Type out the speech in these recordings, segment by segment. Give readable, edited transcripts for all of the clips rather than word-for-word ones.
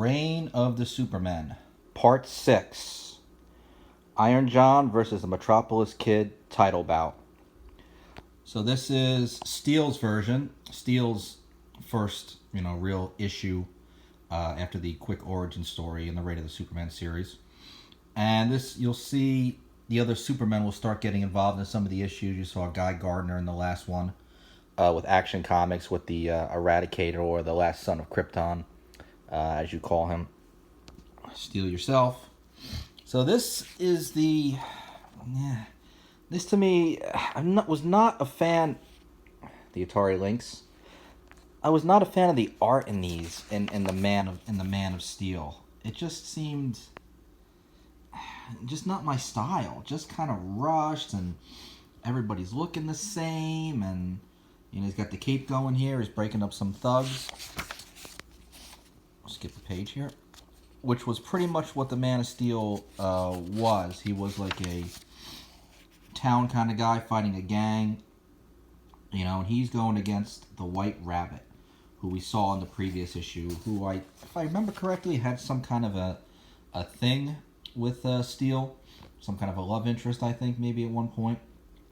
Reign of the Supermen, Part 6. Iron John versus the Metropolis Kid title bout. So this is Steele's version. Steele's first, real issue after the quick origin story in the Reign of the Supermen series. And this, you'll see the other Supermen will start getting involved in some of the issues. You saw Guy Gardner in the last one with Action Comics with the Eradicator, or the last son of Krypton, as you call him. Steele yourself. So this is the... This to me, was not a fan... The Atari Lynx. I was not a fan of the art in these, in the Man of Steel. It just seemed... just not my style. Just kind of rushed, and everybody's looking the same, and he's got the cape going here. He's breaking up some thugs. I'll skip the page here. Which was pretty much what the Man of Steel was. He was like a town kind of guy fighting a gang. And he's going against the White Rabbit, who we saw in the previous issue, who if I remember correctly, had some kind of a thing with Steel. Some kind of a love interest, I think, maybe at one point.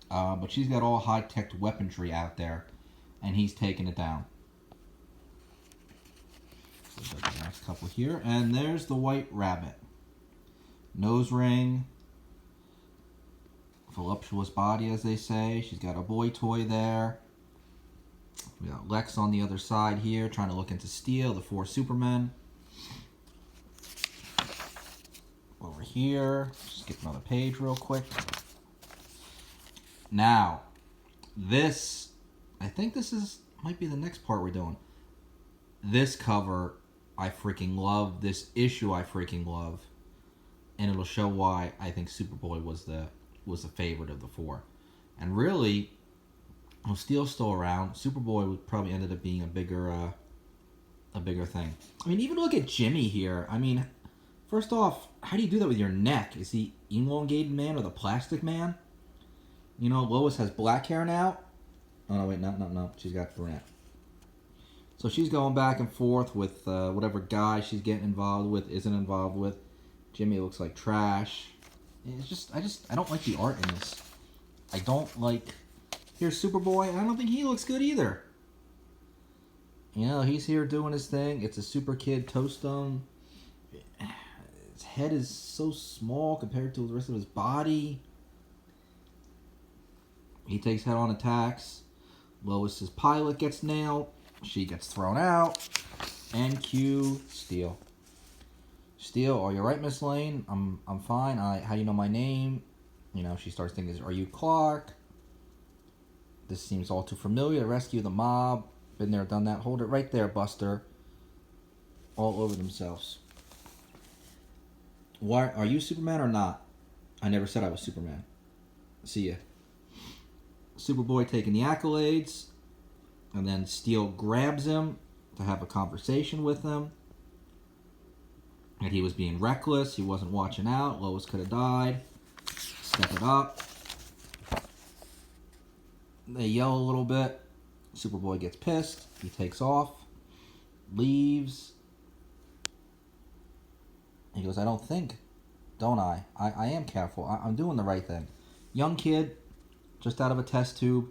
But she's got all high-tech weaponry out there, and he's taking it down. So the next couple here, and there's the White Rabbit. Nose ring. Voluptuous body, as they say. She's got a boy toy there. We got Lex on the other side here, trying to look into Steel, the 4 Supermen. Over here, skip another page real quick. Now, this, I think this might be the next part we're doing. This cover, I freaking love. This issue, I freaking love. And it'll show why I think Superboy was the favorite of the 4. And really, when Steel's still around, Superboy would probably ended up being a bigger thing. I mean, even look at Jimmy here. I mean, first off, how do you do that with your neck? Is he elongated man or the plastic man? Lois has black hair now. Oh, no, wait, no. She's got brunette. So she's going back and forth with whatever guy she's getting involved with, isn't involved with. Jimmy looks like trash. It's just, I don't like the art in this. I don't like... Here's Superboy. I don't think he looks good either. He's here doing his thing. It's a super kid Toastone. His head is so small compared to the rest of his body. He takes head-on attacks. Lois's pilot gets nailed. She gets thrown out. And cue Steel. Steel, are you right, Miss Lane? I'm fine. How do you know my name? She starts thinking, are you Clark? This seems all too familiar. Rescue the mob. Been there, done that. Hold it right there, Buster. All over themselves. Why are you Superman or not? I never said I was Superman. See ya. Superboy taking the accolades. And then Steel grabs him to have a conversation with him. And he was being reckless. He wasn't watching out. Lois could have died. Step it up. They yell a little bit. Superboy gets pissed. He takes off. Leaves. He goes, I don't think, don't I? I am careful. I'm doing the right thing. Young kid, just out of a test tube.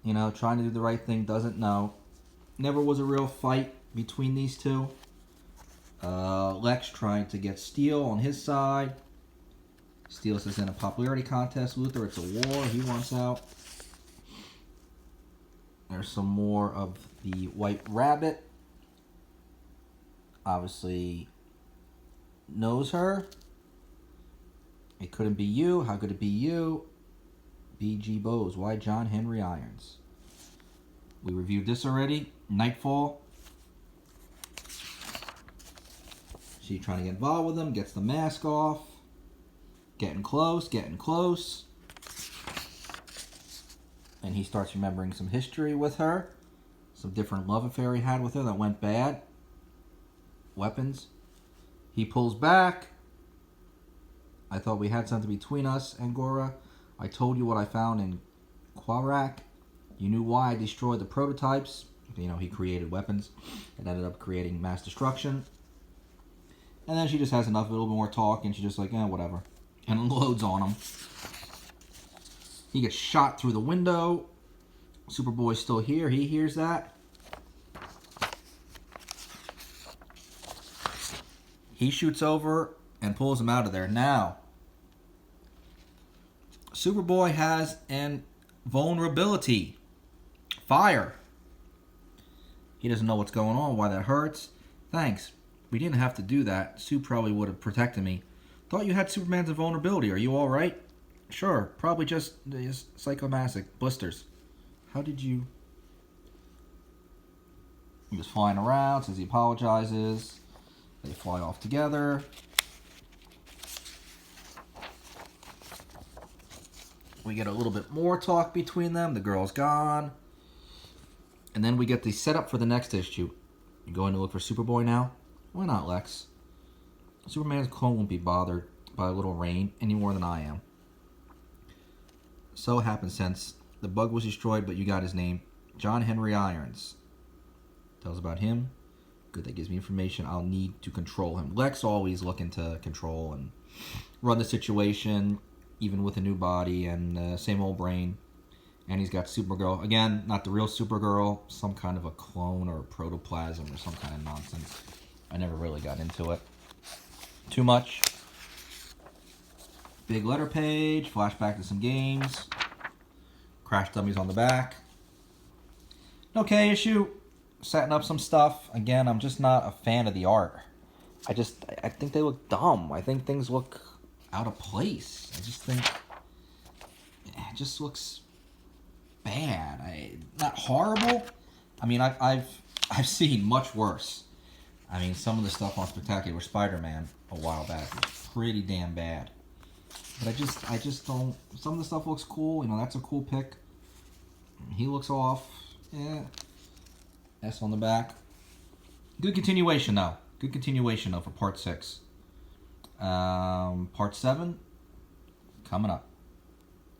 Trying to do the right thing, doesn't know. Never was a real fight between these two. Lex trying to get Steel on his side. Steel says in a popularity contest. Luthor, it's a war. He wants out. There's some more of the White Rabbit. Obviously knows her. It couldn't be you. How could it be you? B.G. Bose. Why John Henry Irons? We reviewed this already. Nightfall. She's trying to get involved with him. Gets the mask off. Getting close. And he starts remembering some history with her. Some different love affair he had with her that went bad. Weapons. He pulls back. I thought we had something between us, Angora. I told you what I found in Quarak. You knew why I destroyed the prototypes. He created weapons and ended up creating mass destruction. And then she just has enough, a little bit more talk, and she's just like, whatever. And unloads on him. He gets shot through the window. Superboy's still here. He hears that. He shoots over and pulls him out of there. Now, Superboy has an vulnerability. Fire. He doesn't know what's going on, why that hurts. Thanks. We didn't have to do that. Sue probably would have protected me. Thought you had Superman's invulnerability. Are you alright? Sure. Probably just psychomassic blisters. How did you... He was flying around, says he apologizes. They fly off together. We get a little bit more talk between them. The girl's gone. And then we get the setup for the next issue. You going to look for Superboy now? Why not, Lex? Superman's clone won't be bothered by a little rain any more than I am. So happens since the bug was destroyed, but you got his name. John Henry Irons. Tells about him. Good, that gives me information I'll need to control him. Lex always looking to control and run the situation, even with a new body and same old brain. And he's got Supergirl. Again, not the real Supergirl. Some kind of a clone or a protoplasm or some kind of nonsense. I never really got into it too much. Big letter page. Flashback to some games. Crash dummies on the back. Okay, issue. Setting up some stuff. Again, I'm just not a fan of the art. I think they look dumb. I think things look out of place. I just think it just looks bad. Not horrible. I mean, I've seen much worse. I mean, some of the stuff on Spectacular Spider-Man a while back was pretty damn bad. But I just don't. Some of the stuff looks cool. You know, that's a cool pick. He looks off. Yeah. S on the back. Good continuation though. Good continuation though for part 6. Part 7 coming up.